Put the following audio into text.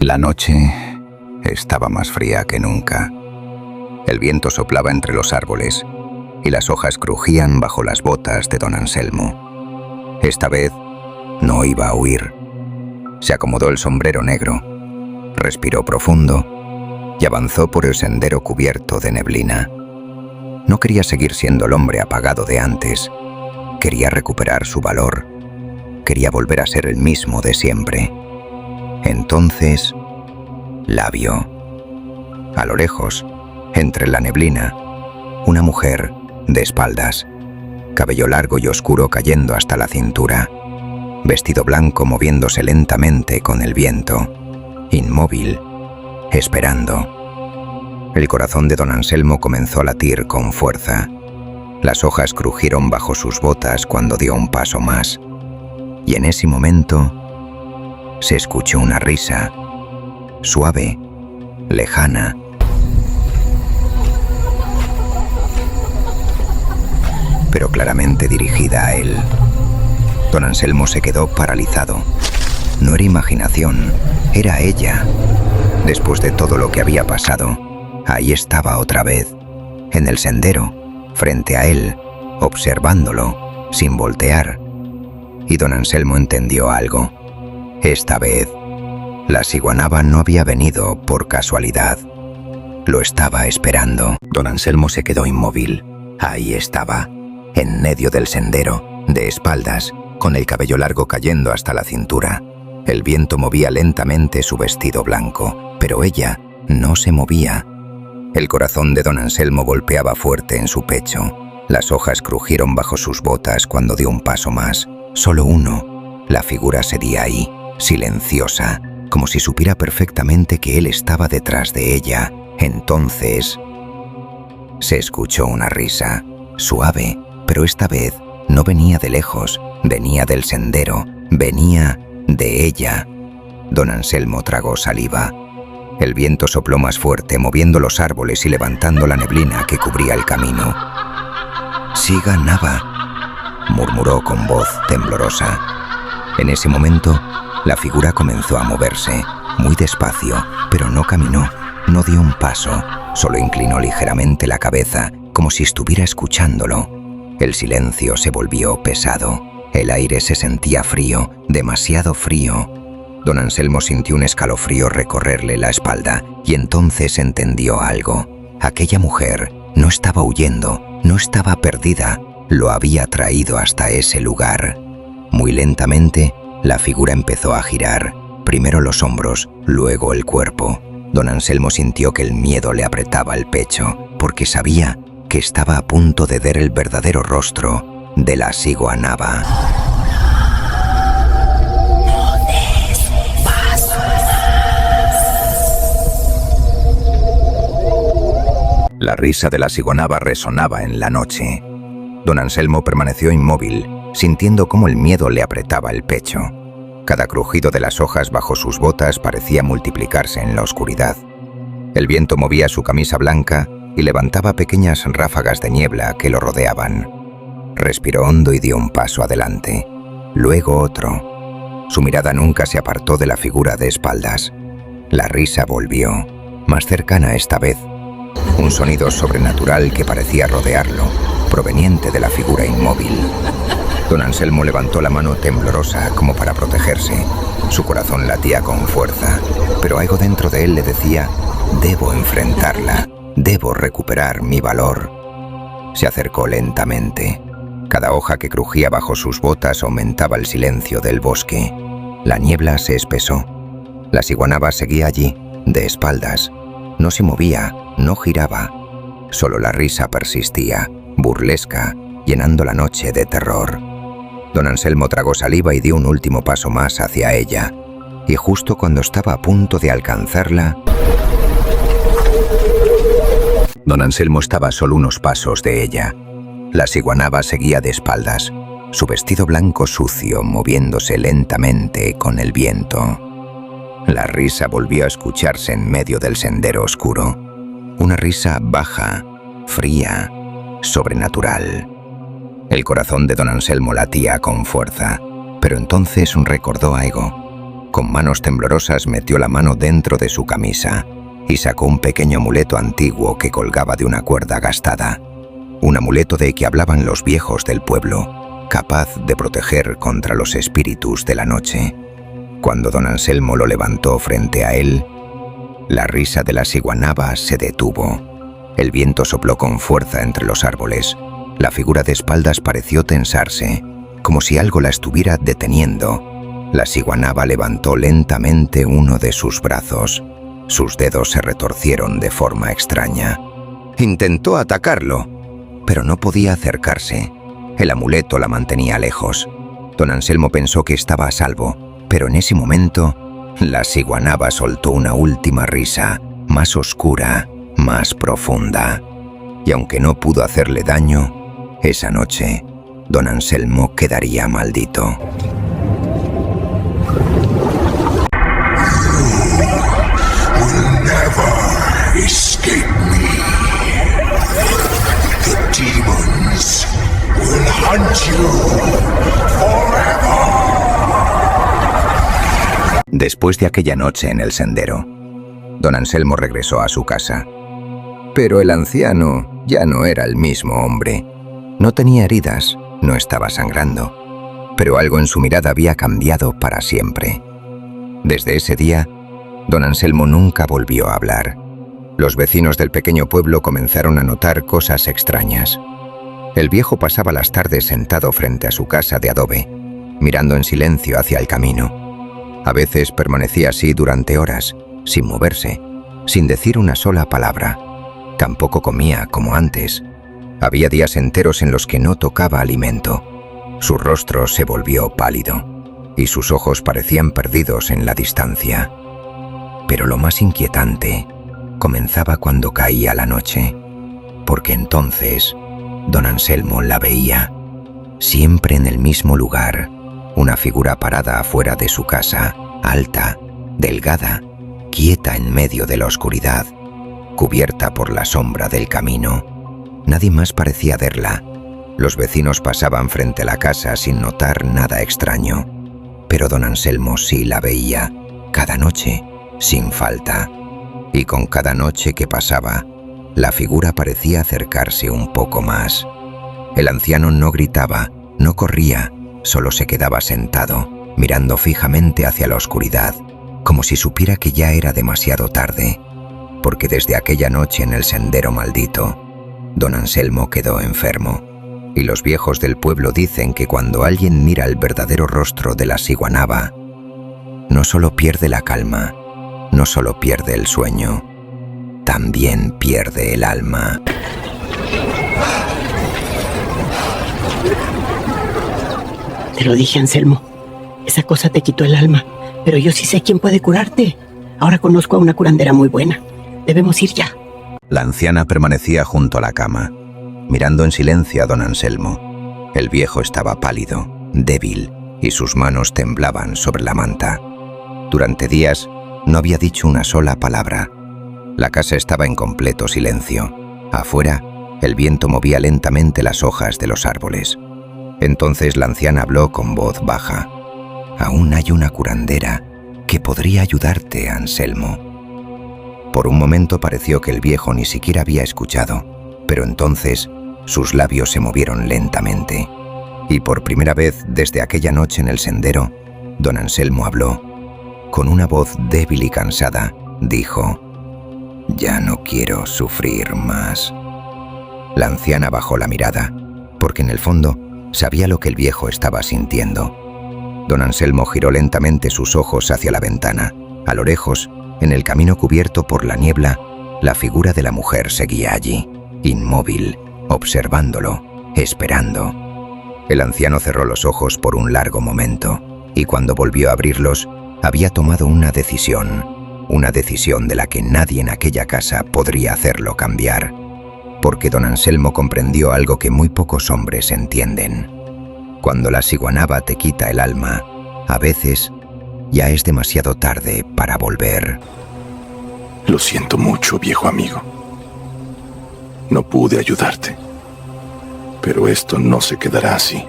La noche estaba más fría que nunca. El viento soplaba entre los árboles y las hojas crujían bajo las botas de don Anselmo. Esta vez no iba a huir. Se acomodó el sombrero negro, respiró profundo y avanzó por el sendero cubierto de neblina. No quería seguir siendo el hombre apagado de antes. Quería recuperar su valor. Quería volver a ser el mismo de siempre. Entonces la vio. A lo lejos, entre la neblina, una mujer de espaldas, cabello largo y oscuro cayendo hasta la cintura, vestido blanco moviéndose lentamente con el viento, inmóvil, esperando. El corazón de don Anselmo comenzó a latir con fuerza. Las hojas crujieron bajo sus botas cuando dio un paso más, y en ese momento se escuchó una risa, suave, lejana. Pero claramente dirigida a él. Don Anselmo se quedó paralizado. No era imaginación, era ella. Después de todo lo que había pasado, ahí estaba otra vez, en el sendero, frente a él, observándolo, sin voltear. Y don Anselmo entendió algo. Esta vez, la ciguanaba no había venido por casualidad. Lo estaba esperando. Don Anselmo se quedó inmóvil. Ahí estaba, en medio del sendero, de espaldas, con el cabello largo cayendo hasta la cintura. El viento movía lentamente su vestido blanco, pero ella no se movía. El corazón de don Anselmo golpeaba fuerte en su pecho. Las hojas crujieron bajo sus botas cuando dio un paso más. Solo uno. La figura seguía ahí, silenciosa, como si supiera perfectamente que él estaba detrás de ella. Entonces se escuchó una risa, suave, pero esta vez no venía de lejos, venía del sendero, venía de ella. Don Anselmo tragó saliva. El viento sopló más fuerte, moviendo los árboles y levantando la neblina que cubría el camino. «Siga Nava», murmuró con voz temblorosa. En ese momento, la figura comenzó a moverse, muy despacio, pero no caminó, no dio un paso, solo inclinó ligeramente la cabeza, como si estuviera escuchándolo. El silencio se volvió pesado. El aire se sentía frío, demasiado frío. Don Anselmo sintió un escalofrío recorrerle la espalda y entonces entendió algo. Aquella mujer no estaba huyendo, no estaba perdida, lo había traído hasta ese lugar. Muy lentamente, la figura empezó a girar, primero los hombros, luego el cuerpo. Don Anselmo sintió que el miedo le apretaba el pecho, porque sabía que estaba a punto de ver el verdadero rostro de la ciguanaba. La risa de la ciguanaba resonaba en la noche. Don Anselmo permaneció inmóvil, sintiendo cómo el miedo le apretaba el pecho. Cada crujido de las hojas bajo sus botas parecía multiplicarse en la oscuridad. El viento movía su camisa blanca y levantaba pequeñas ráfagas de niebla que lo rodeaban. Respiró hondo y dio un paso adelante, luego otro. Su mirada nunca se apartó de la figura de espaldas. La risa volvió, más cercana esta vez. Un sonido sobrenatural que parecía rodearlo, proveniente de la figura inmóvil. Don Anselmo levantó la mano temblorosa como para protegerse. Su corazón latía con fuerza, pero algo dentro de él le decía: «Debo enfrentarla, debo recuperar mi valor». Se acercó lentamente. Cada hoja que crujía bajo sus botas aumentaba el silencio del bosque. La niebla se espesó. La ciguanaba seguía allí, de espaldas. No se movía, no giraba. Solo la risa persistía, burlesca, llenando la noche de terror. Don Anselmo tragó saliva y dio un último paso más hacia ella. Y justo cuando estaba a punto de alcanzarla, don Anselmo estaba solo unos pasos de ella. La ciguanaba seguía de espaldas, su vestido blanco sucio moviéndose lentamente con el viento. La risa volvió a escucharse en medio del sendero oscuro. Una risa baja, fría, sobrenatural. El corazón de don Anselmo latía con fuerza, pero entonces recordó algo. Con manos temblorosas metió la mano dentro de su camisa y sacó un pequeño amuleto antiguo que colgaba de una cuerda gastada. Un amuleto de que hablaban los viejos del pueblo, capaz de proteger contra los espíritus de la noche. Cuando don Anselmo lo levantó frente a él, la risa de la ciguanaba se detuvo. El viento sopló con fuerza entre los árboles. La figura de espaldas pareció tensarse, como si algo la estuviera deteniendo. La ciguanaba levantó lentamente uno de sus brazos. Sus dedos se retorcieron de forma extraña. Intentó atacarlo, pero no podía acercarse. El amuleto la mantenía lejos. Don Anselmo pensó que estaba a salvo, pero en ese momento, la ciguanaba soltó una última risa, más oscura, más profunda. Y aunque no pudo hacerle daño, esa noche, don Anselmo quedaría maldito. Escape me. The demons will hunt you forever. Después de aquella noche en el sendero, don Anselmo regresó a su casa. Pero el anciano ya no era el mismo hombre. No tenía heridas, no estaba sangrando, pero algo en su mirada había cambiado para siempre. Desde ese día, don Anselmo nunca volvió a hablar. Los vecinos del pequeño pueblo comenzaron a notar cosas extrañas. El viejo pasaba las tardes sentado frente a su casa de adobe, mirando en silencio hacia el camino. A veces permanecía así durante horas, sin moverse, sin decir una sola palabra. Tampoco comía como antes. Había días enteros en los que no tocaba alimento. Su rostro se volvió pálido y sus ojos parecían perdidos en la distancia. Pero lo más inquietante comenzaba cuando caía la noche, porque entonces don Anselmo la veía, siempre en el mismo lugar, una figura parada afuera de su casa, alta, delgada, quieta en medio de la oscuridad, cubierta por la sombra del camino. Nadie más parecía verla. Los vecinos pasaban frente a la casa sin notar nada extraño, pero don Anselmo sí la veía, cada noche, sin falta. Y con cada noche que pasaba, la figura parecía acercarse un poco más. El anciano no gritaba, no corría, solo se quedaba sentado, mirando fijamente hacia la oscuridad, como si supiera que ya era demasiado tarde, porque desde aquella noche en el sendero maldito, don Anselmo quedó enfermo. Y los viejos del pueblo dicen que cuando alguien mira el verdadero rostro de la ciguanaba, no solo pierde la calma, no solo pierde el sueño, también pierde el alma. Te lo dije, Anselmo. Esa cosa te quitó el alma, pero yo sí sé quién puede curarte. Ahora conozco a una curandera muy buena. Debemos ir ya. La anciana permanecía junto a la cama, mirando en silencio a don Anselmo. El viejo estaba pálido, débil, y sus manos temblaban sobre la manta. Durante días no había dicho una sola palabra. La casa estaba en completo silencio. Afuera, el viento movía lentamente las hojas de los árboles. Entonces la anciana habló con voz baja. «Aún hay una curandera que podría ayudarte, Anselmo». Por un momento pareció que el viejo ni siquiera había escuchado, pero entonces sus labios se movieron lentamente. Y por primera vez desde aquella noche en el sendero, don Anselmo habló. Con una voz débil y cansada, dijo: «Ya no quiero sufrir más». La anciana bajó la mirada, porque en el fondo sabía lo que el viejo estaba sintiendo. Don Anselmo giró lentamente sus ojos hacia la ventana. A lo lejos, en el camino cubierto por la niebla, la figura de la mujer seguía allí, inmóvil, observándolo, esperando. El anciano cerró los ojos por un largo momento, y cuando volvió a abrirlos, había tomado una decisión de la que nadie en aquella casa podría hacerlo cambiar, porque don Anselmo comprendió algo que muy pocos hombres entienden. Cuando la ciguanaba te quita el alma, a veces ya es demasiado tarde para volver. Lo siento mucho, viejo amigo. No pude ayudarte, pero esto no se quedará así.